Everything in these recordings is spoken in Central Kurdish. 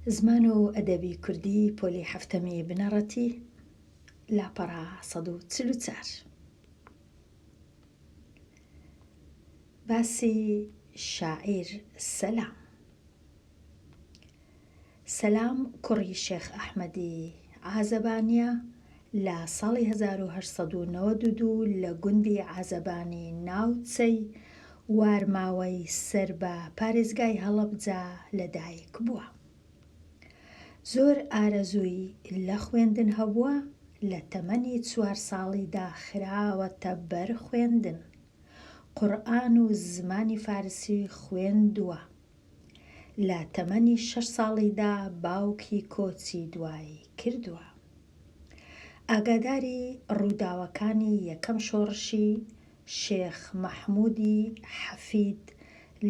زمان و ئەدەبی کوردی پۆلی هەفتەمی بنەڕەتی لاپەڕا ١٤ باسی شاعیر سەلام. سەلام کوڕی شێخ ئەحمەدی عازەبانیە لە ساڵی ١٨٩٢ لە گوندی عازەبانی ناوچەی وارماوەی سەر بە پارێزگای هەڵەبجە لەدایک بووە. زۆر ئارەزووی لە خوێندن هەبووە، لە تەمەنی 4 ساڵیدا خراوەتە بەر خوێندن. قورئان و زمانی فارسی خوێندووە. لە تەمەنی 6 ساڵیدا باوکی کۆچی دوایی کردووە. ئاگاداری ڕووداوەکانی یەکەم شۆڕشی شێخ مەحموودی حەفید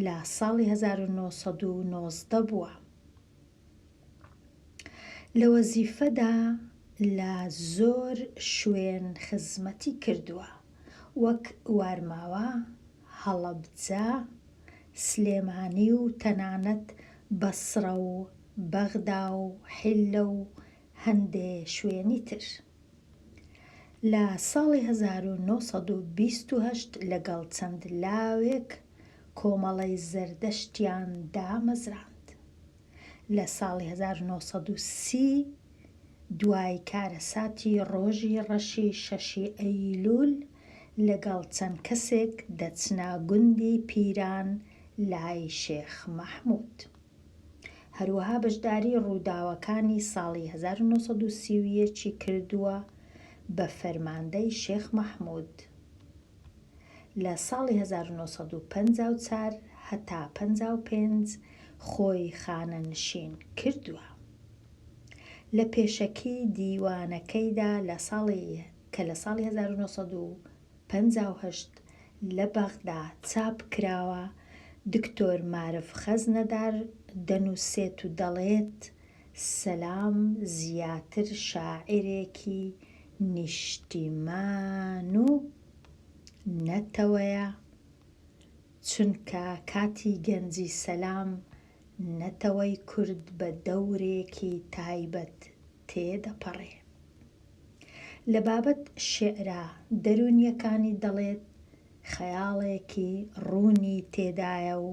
لە ساڵی 1990 بووە. لە وەزیفەدا لە زۆر شوێن خزمەتی کردووە، وەک وارماوە، هەڵەبجە، سلێمانی و تەنانەت بەسرە و بەغدا و حیللە و هەندێ شوێنی تر. لە ساڵی 1928 لەگەڵ چەند لاوێک کۆمەڵەی زەردەشتیان دامەزراند. لە ساڵی 1930 دوای کارەساتی ڕۆژی ڕەشی 6 ئەیلوول لەگەڵ چەند کەسێک دەچنە گوندی پیران لای شێخ مەحموود. هەروەها بەشداری ڕووداوەکانی ساڵی 1931 کردووە بە فەرماندەی شێخ مەحموود. لە ساڵی 1954 هەتا 55 خۆی خانەنشین کردووە. لە پێشەکی دیوانەکەیدا کە لە ساڵی 1958 لە بەغدا چاپ کراوە، دکتۆر مارف خەزنەدار دەنووسێت و دەڵێت سەلام زیاتر شاعیرێکی نیشتیمان و نەتەوەیە، چونکە کاتی گەنجی سەلام نەتەوەی کورد بە دەورێکی تایبەت تێدەپەڕێ. لە بابەت شێعرە دەرونیەکانی دەڵێت خەیاڵێکی ڕوونی تێدایە و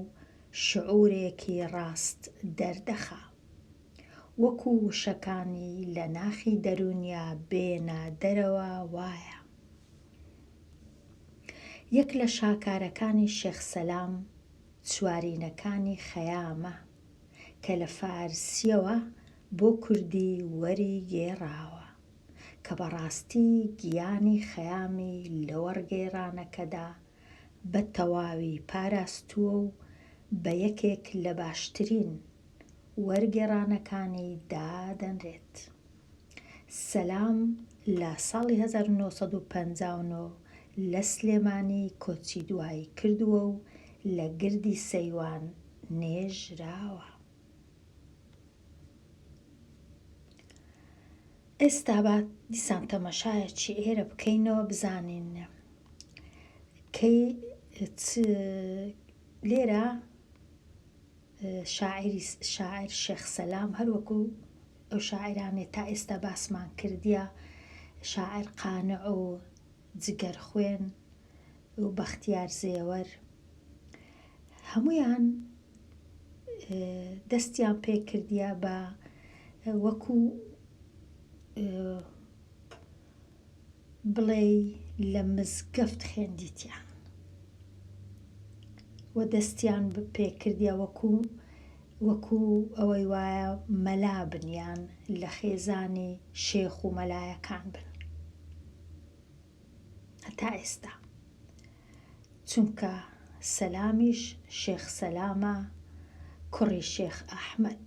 شعورێکی ڕاست دەردەخا، وەکو وشەکانی لە ناخی دەرونیا بێنە دەرەوە وایە. یەک لە شاکارەکانی شێخ سەلام چوارینەکانی خەیامە کە لە فارسیەوە بۆ کوردی وەری گێڕاوە، کە بەڕاستی گیانی خەیامی لە وەرگێڕانەکەدا بە تەواوی پاراستووە و بە یەکێک لە باشترین وەرگێڕانەکانی دادەنرێت. سەلام لە ساڵی 1959 لە سلێمانی کۆچی دوایی کردووە و لە گردی سەیوان نێژراوە. ئێستا با دیسان تەمەشایەکی ئێرە بکەینەوە بزانین کەی لێرە شاعیر شێخ سەلام هەروەکو ئەو شاعیرانێ تا ئێستا باسمان کردیە، شاعیر قانع و جگەرخوێن و بەختیار زێوەر، هەموویان دەستیان پێ کردیە بە وەکو بڵێ لە مزگەفت خوێندیتیان و دەستیان پێ کردیە وەکو ئەوەی وایە مەلا بنیان لە خێزانی شێخ و مەلایەکان بن هەتا ئێستا، چونکە سەلامیش شێخ سەلامە کوڕی شێخ ئەحمەد.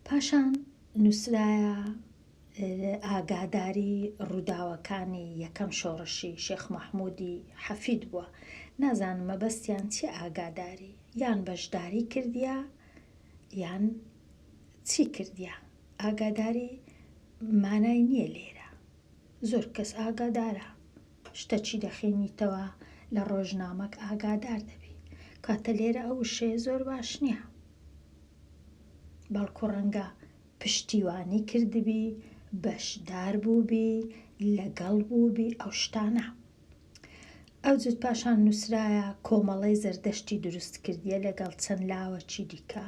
پاشان نووسرایە ئاگاداری ڕووداوەکانی یەکەم شۆڕشی شێخ مەحموودی حەفید بووە. نازانم مەبەستیان چی ئاگاداری، یان بەشداری کردیە یان چی کردیە. ئاگاداری مانای نییە لێرە، زۆر کەس ئاگادارە، شتەچی دەخێنیتەوە لە ڕۆژنامەک ئاگادار دەبی، کاتە لێرە ئەو شێ زۆر باش نییە. بەڵکو ڕەنگە پشتیوانی کردبی، بەشدار بووبی، لەگەڵ بووبی ئەو شتانە. ئەو جووت پاشان نووسرایە کۆمەڵەی زەردەشتی دروست کردیە لەگەڵ چەند لاوەکی دیکە.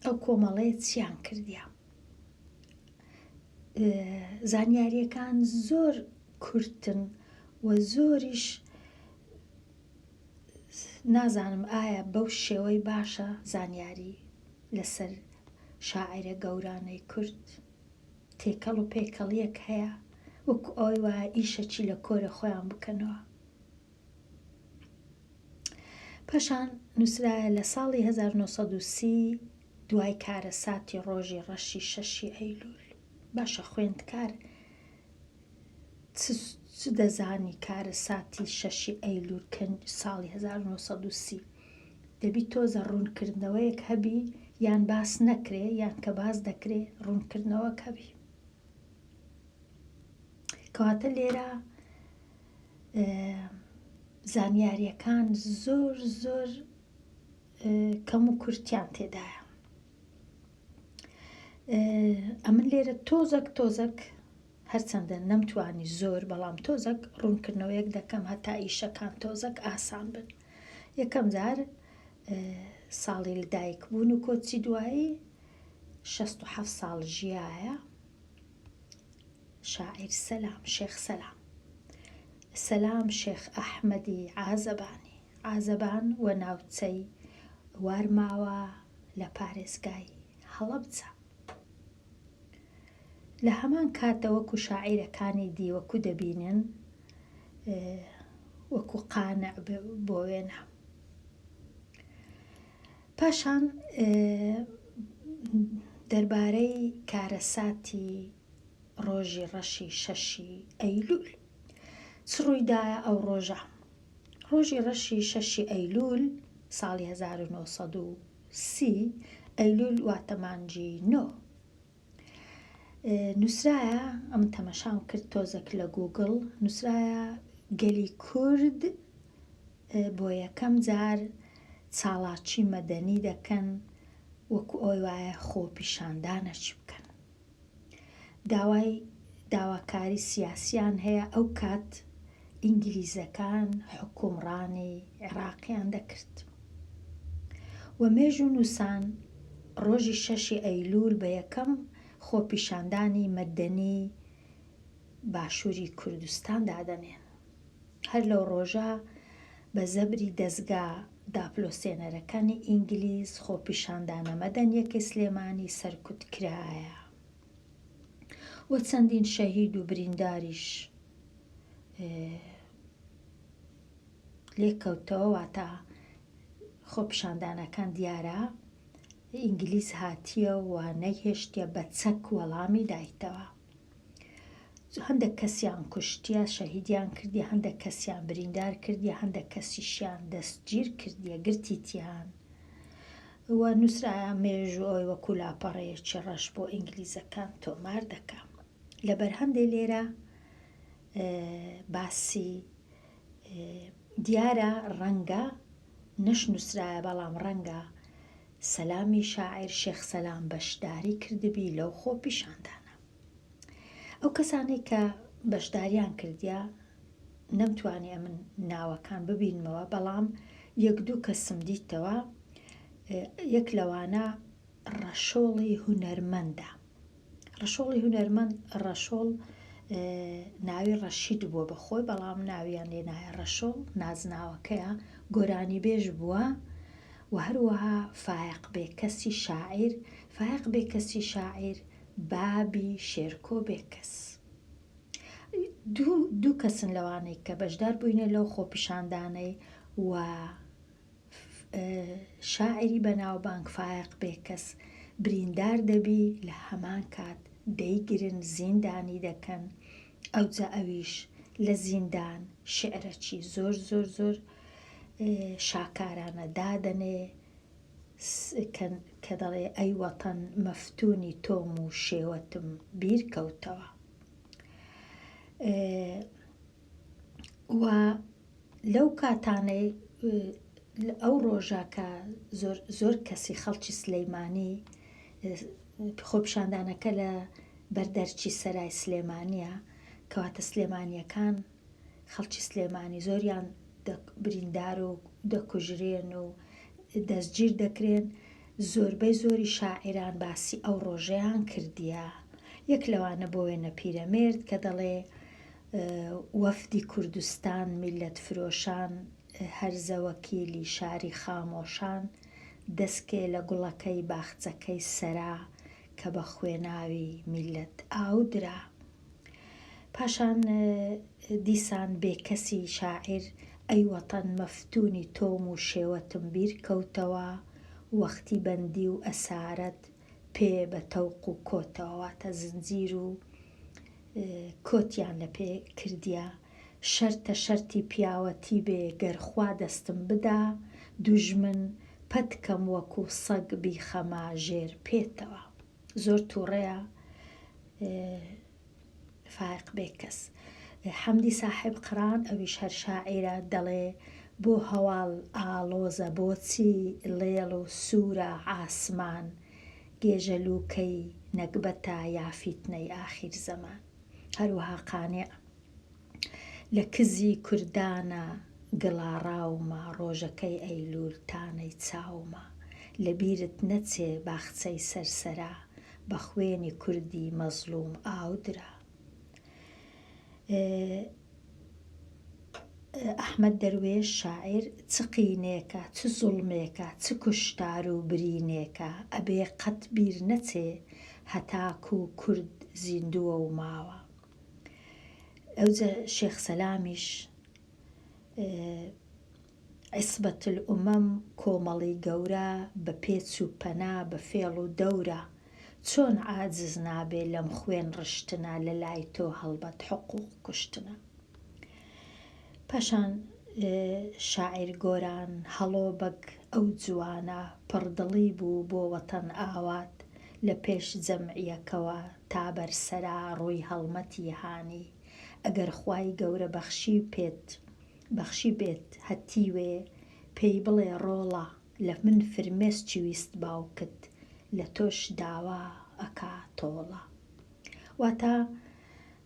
ئەو کۆمەڵەیە چیان کردیە؟ زانیاریەکان زۆر کورتن و زۆریش نازانم ئایا بەو شێوەی باشە زانیاری لەسەر شاعیرە گەورانەی کورد تێکەڵ و پێکەڵیەک هەیە وەکو ئەوەی وایە ئیشەکی لە کۆرە خۆیان بکەنەوە. پاشان نووسرایە لە ساڵی 1930 دوای کارەساتی ڕۆژی ڕەشی 6 ئەیلول. باشە خوێندکار چ دەزانی کارەساتی 6 ئەیلول کە ساڵی 1930 دەبی تۆزە ڕوونکردنەوەیەک هەبی یان باس نەکرێ یان کە باس دەکرێ ڕوونکردنەوەک هەبی. کەواتە لێرە زانیاریەکان زۆر زۆر کەم و کورتیان تێدایە. ئەمن لێرە تۆزەک هەرچەندە نەمتوانی زۆر بەڵام تۆزەک ڕوونکردنەوەیەک دەکەم هەتا ئیشەکان تۆزەک ئاسان بن. یەکەم جار ساڵی لەدایک بوون و کۆچی دوایی 67 ساڵ ژیایە شاعیر سەلام شێخ سەلام شێخ ئەحمەدی عازەبان و ناوچەی وارماوە لە پارێزگای هەڵەبجە. لە هەمان کاتە وەکو شاعیرەکانی دی وەکو دەبینن وەکو قانع بۆ وێنە. پاشان دەربارەی کارەساتی ڕۆژی ڕەشی 6 ئەیلول چ ڕوویدایە ئەو ڕۆژە؟ ڕۆژی ڕەشی 6 ئەیلول ساڵی 1930 ئەیلول واتە مانگی 9. نووسرایە ئەم تەمەشام کرد تۆزێک لە گوگڵ نووسرایە گەلی کورد بۆ یەکەم جار چاڵاکی مەدەنی دەکەن وەکو ئەوی وایە خۆپیشاندانەکی بکەن. داواکاری سیاسیان هەیە ئەو کات ئینگلیزەکان حکومڕانی عێراقیان دەکرد و مێژ و نووسان ڕۆژی 6 ئەیلول بە یەکەم خۆپیشاندانی مەدەنی باشووری کوردستان دادەنێن. هەر لەو ڕۆژە بە زەبری دەستگا داپلۆسێنەرەکانی ئینگلیز خۆپیشاندانە مەدەنیەکەی سلێمانی سەرکوت کرایە و چەندین شەهید و برینداریش لێکەوتەوە. واتە خۆپیشاندانەکان دیارە ئینگلیز هاتیە و نەیهێشتە بە چەک وەڵامی دایتەوە. هەندێک کەسیان کوشتیە شەهیدیان کردی، هەندێک کەسیان بریندار کردی، هەندێک کەسیشیان دەستگیر کردیە گرتیتیان و نووسرایە مێژوۆی وەکو لاپەڕەیەکی ڕەش بۆ ئینگلیزەکان تۆمار دەکە. لەبەر هەندێ لێرە باسی دیارە ڕەنگە نەش نووسرایە بەڵام ڕەنگە سەلامی شاعیر شێخ سەلام بەشداری کردبی لەو خۆپیشاندانە. ئەو کەسانەی کە بەشداریان کردیا نەمتوانی ئەمن ناوەکان ببینمەوە بەڵام یەک دوو کەسم دیتەوە. یەک لەوانە ڕەشۆڵی هونەرمەندە. ڕەشۆڵی هونەرمەند ڕەشۆڵ ناوی ڕەشید بووە بەخۆی بەڵام ناویان لێ نایە ڕەشۆڵ نازناوەکەیە گۆرانی بێژ بووە و هەروەها فایق بێکەسی شاعیر بابی شێرکۆ بێکەس. دوو کەسن لەوانەی کە بەشدار بووینە لەو خۆپیشاندانەی و شاعری بەناوبانگ فایق بێکەس بریندار دەبی لە هەمان کات دەیگرن زیندانی دەکەن. ئەوجا ئەویش لە زیندان شعرەکی زۆر زۆر زۆر شاکارانە دادەنێ کە دەڵێ ئەی وەتەن مەفتونی تۆم و شێوەتم بیر کەوتەوە. و لەو کاتانەی ئەو ڕۆژە کە زۆر کەسی خەڵکی سلەیمانی خۆپیشاندانەکە لە بەردەرچی سەرای سلێمانیە، کەواتە سلێمانیەکان خەڵکی سلێمانی زۆریان بریندار و دەکوژرێن و دەستگیر دەکرێن. زۆربەی زۆری شاعیران باسی ئەو ڕۆژەیان کردیە. یەک لەوانە بۆ وێنە پیرەمێرد کە دەڵێ وەفدی کوردستان میلەت فرۆشان هەرزە وەکیلی شاری خامۆشان دەستکێ لە گوڵەکەی باخچەکەی سەرا کە بە خوێناوی میلەت ئاودرا. پاشان دیسان بێکەسی شاعیر ئەی وەتەن مەفتونی تۆم و شێوەتم بیر کەوتەوە، وەختی بەندی و ئەسارەت پێ بە تەوق و کۆتەوە، واتە زنجیر و کۆتیان لە پێ کردیە. شەرتە شەرتی پیاوەتی بێ گەرخوا دەستم بدا، دوژمن پەتکەم وەکو سەگ بیخەما ژێر پێتەوە. زۆر تووڕەیە فایق بێکەس. حەمدی ساحب قڕان ئەویش هەر شاعیرە دەڵێ بۆ هەواڵ ئاڵۆزە بۆچی لێڵ و سوورە عاسمان، گێژەلووکەی نەکبەتە یا فیتنەی ئاخیر زەمان. هەروەها قانیع لە کزی کوردانە گڵاڕاومە، ڕۆژەکەی ئەیلولتانەی چاومە، لەبیرت نەچێ باخچەی سەرسەرا، بە خوێنی کوردی مەزلوم ئاودرا. ئەحمەد دەروێش شاعیر چ قینێکە چ زوڵمێکە چ کوشتار و برینێکە، ئەبێ قەت بیر نەچێ هەتاکو کورد زیندووە و ماوە. ئەوجە شێخ سەلامیش عیسبەت الئومەم کۆمەڵی گەورە، بە پێچ و پەنا بە فێڵ و دەورە، چۆن عاجز نابێ لەم خوێن ڕشتنە، لە لای تۆ هەڵبەت حقوق کوشتنە. پاشان شاعیر گۆران هەڵۆ بەگ ئەو جوانە، پڕدڵی بوو بۆ وەتەن ئاوات، لە پێش جەمعیەکەوە تا بەرسەرا ڕووی هەڵمەتی هانی، ئەگەر خوای گەورە بەخشی بێت هەتیوێ، پێی بڵێ ڕۆڵە لە من فرمێسکی ویست باوکت، لە تۆش داوا ئەکا تۆڵە. واتە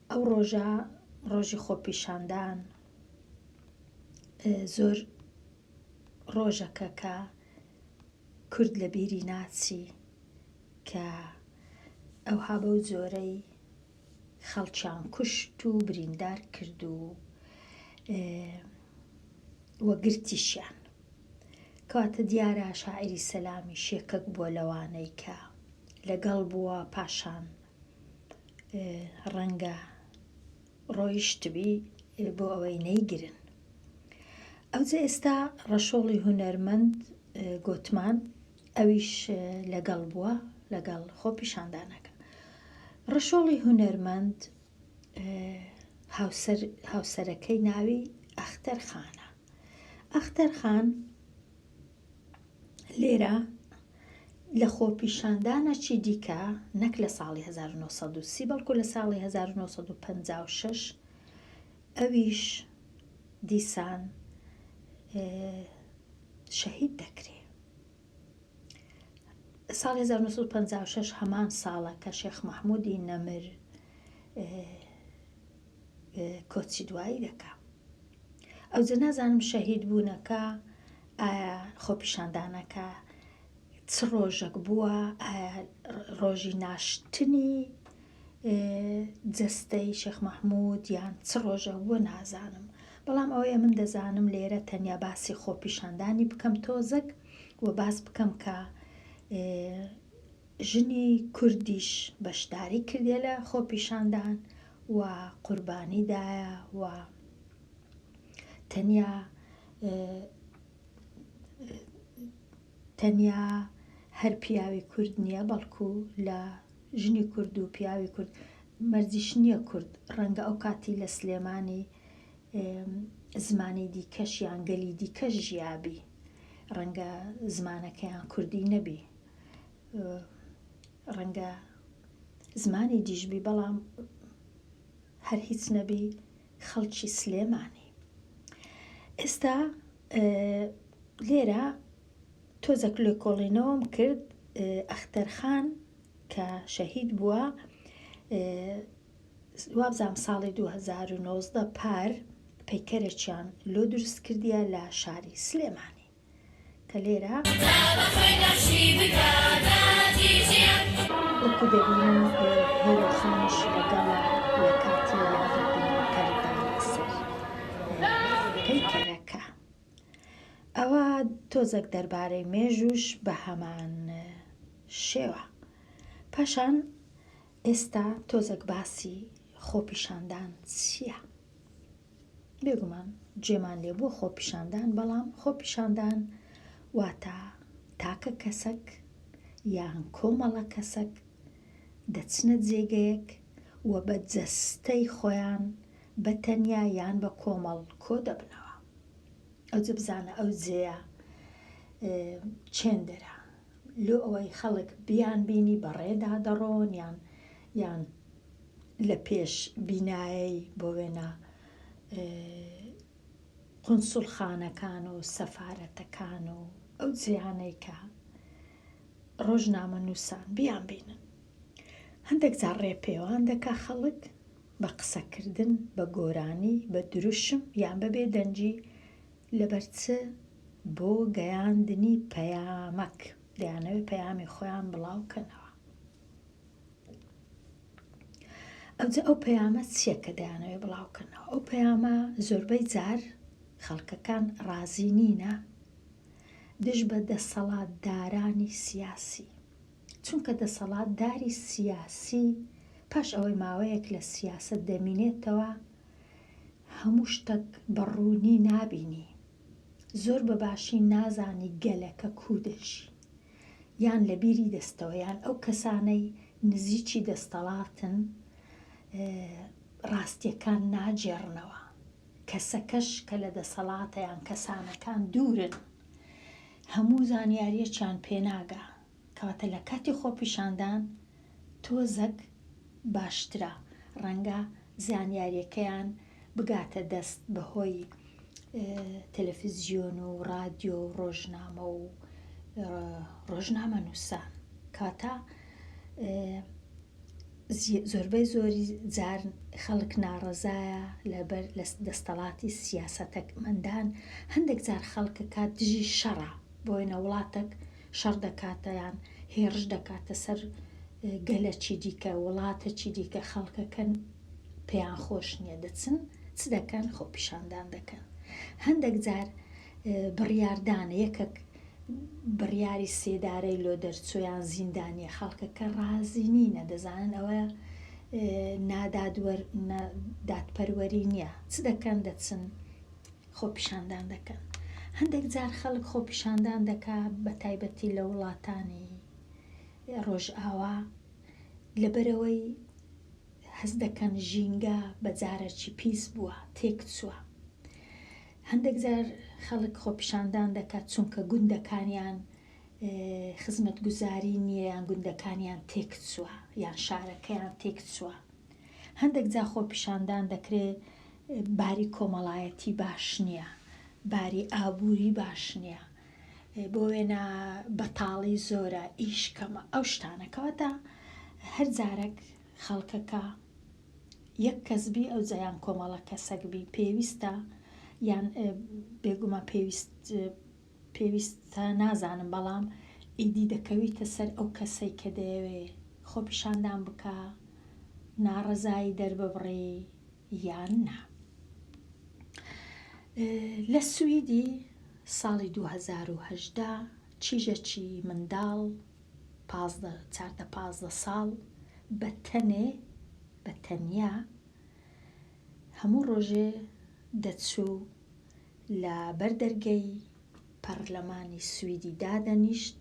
ئەو ڕۆژە ڕۆژی خۆپیشاندان زۆر ڕۆژەکە کە کورد لە بیری ناچی کە ئەوها بەو جۆرەی خەڵکیان کوشت و بریندار کرد و وەگرتیشیان. کەواتە دیارە شاعیری سەلامی شێکەک بووە لەوانەی کە لەگەڵ بووە پاشان ڕەنگە ڕۆیشتبی بۆ ئەوەی نەیگرن. ئەوجە ئێستا ڕەشۆڵی هونەرمەند گۆتمان ئەویش لەگەڵ بووە لەگەڵ خۆپیشاندانەکە. ڕەشۆڵی هونەرمەند هاوسەرەکەی ناوی ئەختەرخانە. ئەختەرخان لێرە لە خۆپیشاندانەکی دیکە نەک لە ساڵی 1930 بەڵکو لە ساڵی 1956 ئەویش دیسان شەهید دەکرێت. ساڵی 1956 هەمان ساڵە کە شێخ مەحموودی نەمر کۆچی دوایی دەکا. ئەوجە نازانم شەهید بوونەکە ئایا خۆپیشاندانەکە چ ڕۆژێک بووە، ئایا ڕۆژی ناشتنی جەستەی شێخ مەحموود یان چ ڕۆژە بووە نازانم. بەڵام ئەوەیە من دەزانم لێرە تەنیا باسی خۆپیشاندانی بکەم تۆزێک و باس بکەم کە ژنی کوردیش بەشداری کردێ لە خۆپیشاندان و قوربانیدایە و تەنیا هەر پیاوی کورد نییە، بەڵکو لە ژنی کورد و پیاوی کورد مەرجیش نییە کورد ڕەنگە ئەو کاتی لە سلێمانی زمانی دیکەش یان گەلی دیکەش ژیابی، ڕەنگە زمانەکەیان کوردی نەبی، ڕەنگە زمانی دیژبی، بەڵام هەر هیچ نەبی خەڵکی سلێمانی. ئێستا لێرە تۆزێک لێ کۆڵینەوەم کرد ئەختەرخان کە شەهید بووە وابزانام ساڵی 2019 پار پەیکەرێکیان لۆ دروست کردیە لە شاری سلێمانی کە لێرە وەکو دەبینن هەیرۆخانیش لەگەڵە لە کاتی یادبوونەکەدا لەسەر پەیکەرەکە. ئەوە تۆزێک دەربارەی مێژوش بە هەمان شێوە. پاشان ئێستا تۆزێک باسی خۆپیشاندان چییە؟ بێگومان جێمان لێبووە خۆپیشاندان، بەڵام خۆپیشاندان واتە تاکە کەسەک یان کۆمەڵە کەسەک دەچنە جێگەیەک و بە جەستەی خۆیان بە تەنیا یان بە کۆمەڵ کۆ دەبنەوە. ئەوجە بزانە ئەو جێیە چێندەرە لۆ ئەوەی خەڵک بیان بینی بەڕێدا دەڕۆن یان لە پێش بینایەی بۆ وێنە قونسوڵخانەکان و سەفارەتەکان و ئەو جیانەی کە ڕۆژنامە نووسان بیان بینن. هەندێک جار ڕێپێوان دەکا خەڵک بە قسەکردن بە گۆرانی بە دروشم یان بە بێدەنجی لەبەرچە بۆ گەیاندنی پەیامەک دەیانەوێت پەیامی خۆیان بڵاوکەنەوە. ئەوجە ئەو پەیامە چییە کە دەیانەوێت بڵاوکەنەوە؟ ئەو پەیامە زۆربەی جار خەڵکەکان ڕازی نینە دژ بە دەسەڵاتدارانی سیاسی، چونکە دەسەڵاتداری سیاسی پاش ئەوەی ماوەیەک لە سیاسەت دەمینێتەوە هەموو شتێک بەڕوونی نابینی، زۆر بەباشی نازانی گەلەکە کودەژی یان لە بیری دەستەوە یان ئەو کەسانەی نزیکی دەستەڵاتن ڕاستیەکان ناجێڕنەوە. کەسەکەش کە لە دەسەڵاتە یان کەسانەکان دوورن هەموو زانیاریەکیان پێناگا، کەواتە لە کاتی خۆپیشاندان تۆزێک باشترە ڕەنگە زانیاریەکەیان بگاتە دەست بەهۆی تەلەڤیزیۆن و ڕادیۆ و ڕۆژنامە و ڕۆژنامە نووسان. کاتە زۆربەی زۆری جار خەڵک ناڕەزایە لەبەر لە دەستەڵاتی سیاسەتمەندان. هەندێک جار خەڵکە کات دژی شەڕە بۆی نەوڵاتێک شەڕ دەکاتە یان هێرش دەکاتە سەر گەلەکی دیکە وڵاتێکی دیکە خەڵکەکەن پێیان خۆش نییە دەچن چ دەکەن؟ خۆپیشاندان دەکەن. هەندێک جار بڕیاردانە یەکێک بڕیاری سێدارەی لۆ دەرچۆیان زیندانیە خەڵکەکە ڕازی نینە دەزانن ئەوە دادپەروەری نییە چ دەکەن؟ دەچن خۆپیشاندان دەکەن. هەندێک جار خەڵک خۆپیشاندان دەکا بە تایبەتی لە وڵاتانی ڕۆژئاوا لەبەرەوەی هەست دەکەن ژینگە بە جارێکی پیس بووە تێکچووە. هەندێک جار خەڵک خۆپیشاندان دەکات چونکە گوندەکانیان خزمەتگوزاری نییە یان گوندەکانیان تێکچووە یان شارەکەیان تێکچووە. هەندێک جار خۆپیشاندان دەکرێت باری کۆمەڵایەتی باش نییە، باری ئابووری باش نییە، بۆ وێنە بەتاڵی زۆرە، ئیش کەمە، ئەو شتانەکەواتە هەر جارێک خەڵکەکە یەک کەسبی ئەو جەیان کۆمەڵە کەسەکبی پێویستە یان بێگومان پێویستە نازانم، بەڵام ئیدی دەکەویتە سەر ئەو کەسەی کە دەیەوێ خۆپیشاندان بکە ناڕەزایی دەرببڕێ یان نا. لە سویدی ساڵی 2018 چیژەکی منداڵ 14-15 ساڵ بە تەنیا هەموو ڕۆژێ دەچوو لە بەردەرگەی پەرلەمانی سویدی دادەنیشت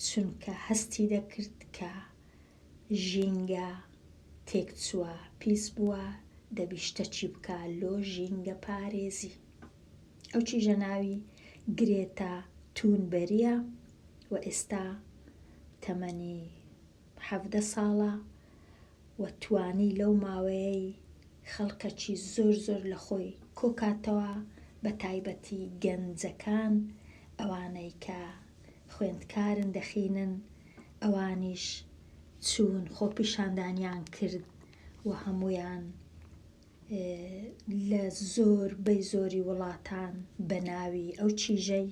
چونکە هەستی دەکرد کە ژینگە تێکچووە پیس بووە دەبیشتە چی بکە لۆ ژینگە پارێزی. ئەو چیژە ناوی گرێتا تونبەریە و ئێستا تەمەنی 17 ساڵە و توانی لەو ماوەیەی خەڵکەکی زۆر لە خۆی کۆکاتەوە بە تایبەتی گەنجەکان ئەوانەی کە خوێندکارن دەخینن ئەوانیش چوون خۆپیشاندانیان کرد و هەمویان لە زۆربەی زۆری وڵاتان بە ناوی ئەو چیژەی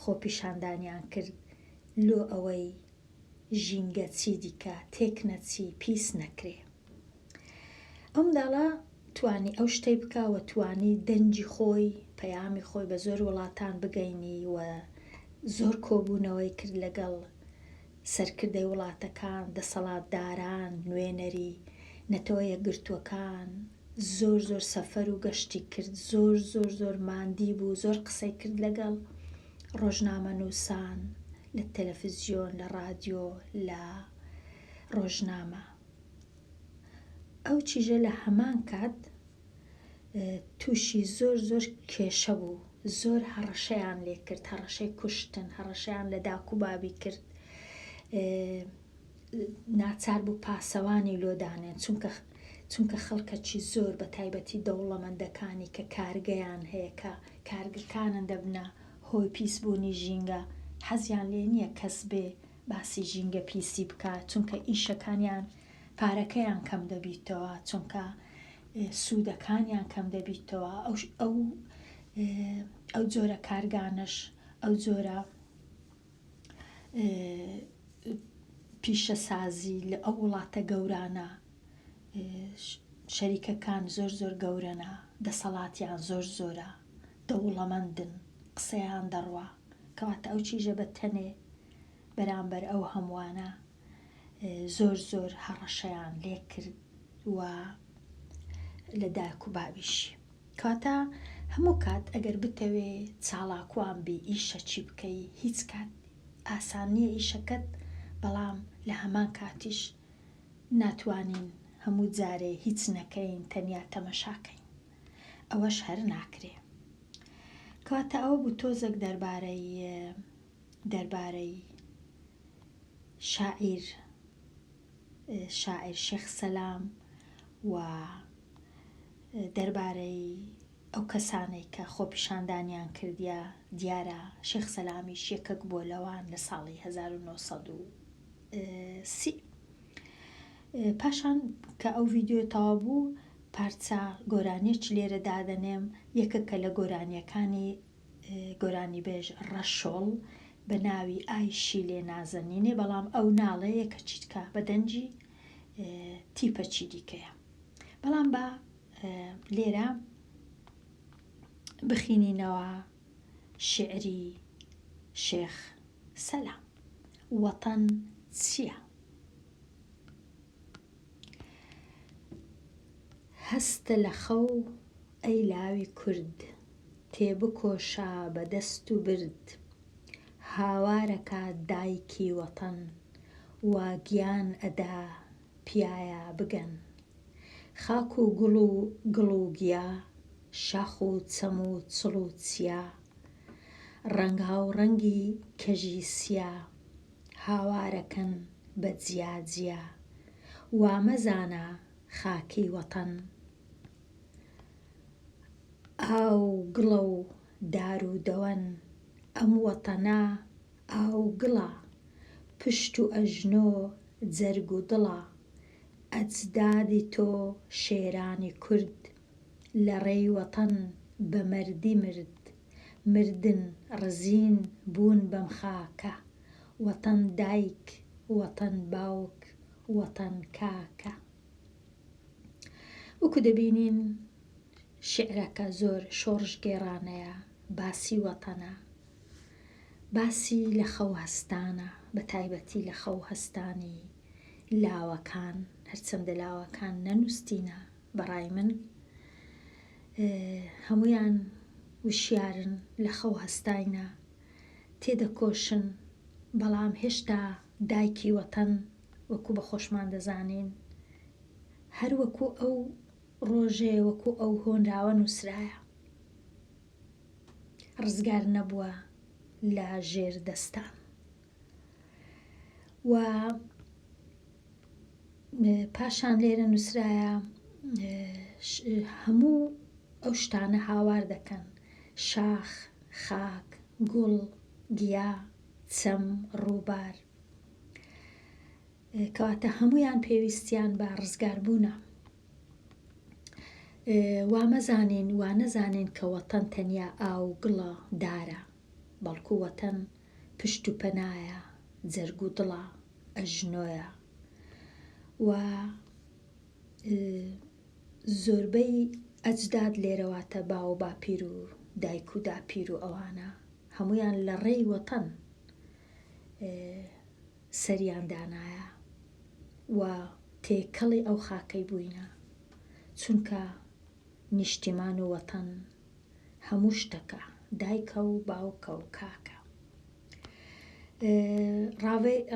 خۆپیشاندانیان کرد لۆ ئەوەی ژینگە چی دیکە تێک نەچی پیس نەکرێ. ئەو منداڵە توانی ئەو شتەی بکە و توانی دەنجی خۆی پەیامی خۆی بە زۆر وڵاتان بگەینی و زۆر کۆبوونەوەی کرد لەگەڵ سەرکردەی وڵاتەکان، دەسەڵاتداران، نوێنەری نەتەوە یەکگرتووەکان، زۆر زۆر سەفەر و گەشتی کرد، زۆر زۆر زۆر ماندی بوو، زۆر قسەی کرد لەگەڵ ڕۆژنامە نووسان لە تەلەڤیزیۆن، لە ڕادیۆ، لە ڕۆژنامە. ئەو چیژە لە هەمان کات تووشی زۆر زۆر کێشە بوو، زۆر هەڕەشەیان لێ کرد، هەڕەشەی کوشتن، هەڕەشەیان لە داک و بابی کرد، ناچار بوو پاسەوانی لۆدانێن چونکە خەڵکەکی زۆر بە تایبەتی دەوڵەمەندەکانی کە کارگەیان هەیە کە کارگرکانن دەبنە هۆی پیسبوونی ژینگە حەزیان لێ نییە کەس بێ باسی ژینگە پیسی بکات چونکە ئیشەکانیان پارەکەیان کەم دەبیتەوە، چونکە سوودەکانیان کەم دەبیتەوە. ئەو جۆرە کارگانش ئەو جۆرە پیشەسازی لە ئەو وڵاتە گەورانە شەریکەکان زۆر زۆر گەورەنە، دەسەڵاتیان زۆر زۆرە، دەوڵەمەندن، قسەیان دەڕوا، کەواتە ئەو چیژە بە تەنێ بەرامبەر ئەو هەمووانە زۆر زۆر هەڕەشەیان لێ کرد و لە دایک و بابیشی. کەواتە هەموو کات ئەگەر بتەوێ چاڵاکوان بی ئیشە چی بکەی هیچ کات ئاسان نییە ئیشەکەت، بەڵام لە هەمان کاتیش ناتوانین هەموو جارێ هیچ نەکەین تەنیا تەمەشاکەین، ئەوەش هەر ناکرێ. کەواتە ئەوە بوو تۆزێک دەربارەی شاعیر شێخ سەلام و دەربارەی ئەو کەسانەی کە خۆپیشاندانیان کردیە. دیارە شێخ سەلامیش یەکێک بۆ لەوان لە ساڵی 1930. پاشان کە ئەو ڤیدیۆ تەواو بوو پارچە گۆرانیەکی لێرە دادەنێم، یەکێکە لە گۆرانیەکانی گۆرانیبێژ ڕەشۆڵ بە ناوی ئایشی لێ نازەنینێ، بەڵام ئەو ناڵەیە کە چیتکە بە دەنجی تیپەچی دیکەیە. بەڵام بە لێرە بخینینەوە شعری شێخ سەلام. وەتەن چییە؟ هەستە لە خەو ئەی لاوی کورد، تێبکۆشە بە دەست و برد، هاوارەکە دایکی وەتەن، واگیان ئەدا پیایە بگەن، خاک و گوڵ و گیا، شاخ و چەم و چڵ و چیا، ڕەنگاوڕەنگی کەژی سیا، هاوارەکەن بە جیا جیا، وامەزانە خاکی وەتەن، ئاو گڵە و دار و دەوەن، ئەم وەتەنە ئاو گڵە، پشت و ئەژنۆ جەرگ و دڵە، ئەجدادی تۆ شێرانی کورد، لە ڕێی وەتەن بە مەردی مرد، مردن ڕزین بوون بەم خاکە، وەتەن دایک، وەتەن باوک، وەتەن کاکە. وەکو دەبینین شیعرەکە زۆر شۆڕش گێڕانەیە، باسی وەتەنە، باسی لە خەو هەستانە، بە تایبەتی لە خەو هەستانی لاوەکان، هەرچەندە لاوەکان نەنووسینە بەڕای من هەمویان وشیارن لە خەو هەستاینە، تێدەکۆشن، بەڵام هێشتا دایکی وەتەن وەکو بە خۆشمان دەزانین هەر وەکو ئەو ڕۆژێ وەکو ئەو هۆنراوە نووسرایە، ڕزگار نەبووە لە ژێر دەستان. و پاشان لێرە نووسرایە هەموو ئەو شتانە هاوار دەکەن، شاخ، خاک، گوڵ، گیا، چەم، ڕووبار، کەواتە هەمویان پێویستیان بە ڕزگاربوونە. وا نەزانین کە وەتەن تەنیا ئاو و گڵە دارە، بەڵکو وەتەن پشت و پەنایە، جەرگ و دڵە، ئەژنۆیە. و زۆربەی ئەجداد لێرەواتە باو و باپیر و دایک و داپیر و ئەوانە هەمویان لە ڕێی وەتەن سەریان دانایە و تێکەڵی ئەو خاکەی بووینە، چونکە نیشتیمان و وەتەن هەموو شتەکە، دایکە و باوکە و کاکە.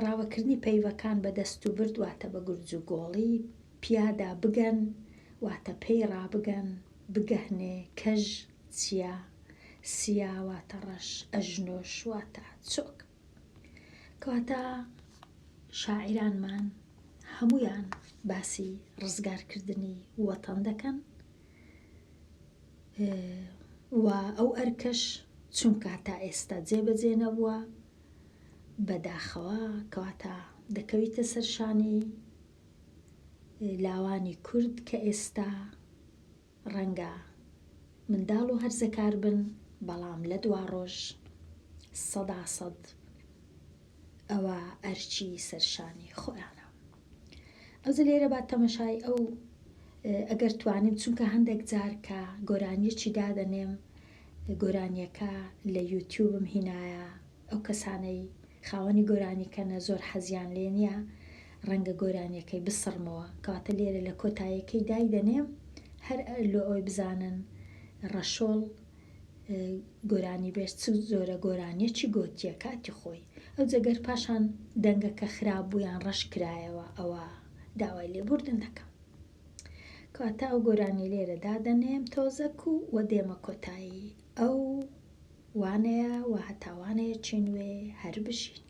ڕاوەکردنی پەیوەکان بە دەست و برد واتە بە گورج و گۆڵی، پیادا بگەن واتە پێی ڕابگەن، بگەهنێ، کەژ چییە، سیا واتە ڕەش، ئەژنۆش واتە چۆک. کەواتە شاعیرانمان هەمویان باسی ڕزگارکردنی وەتەن دەکەن و ئەو ئەرکەش چونکە تا ئێستا جێبەجێ نەبووە بەداخەوە، کەواتە دەکەویتە سەرشانی لاوانی کورد کە ئێستا ڕەنگە منداڵ و هەرزەکار بن، بەڵام لە دوا ڕۆژ 100% ئەوە ئەرچی سەرشانی خۆیانە. ئەوجە لێرە با تەمەشای ئەو ئەگەر توانیم، چونکە هەندێک جار کە گۆرانیەکی دادەنێم، گۆرانیەکە لە یوتیوبم هینایە، ئەو کەسانەی خاوەنی گۆرانیکەنە زۆر حەزیان لێ نییە ڕەنگە گۆرانیەکەی بسڕمەوە، کەواتە لێرە لە کۆتاییەکەی دایدەنێم هەر لۆ ئەوی بزانن ڕەشۆڵ گۆرانی بێت چ زۆرە گۆرانیەکی گۆتیە کاتی خۆی. ئەو جەگەر پاشان دەنگەکە خراپ بوویان ڕەش کرایەوە، ئەوە داوای لێبوردن دەکەم. کەواتە ئەو گۆرانی لێرە دادەنێم تۆزەک و وە دێمە کۆتایی ئەو وانەیە و هەتاوانەیە چینوێ هەر بژین.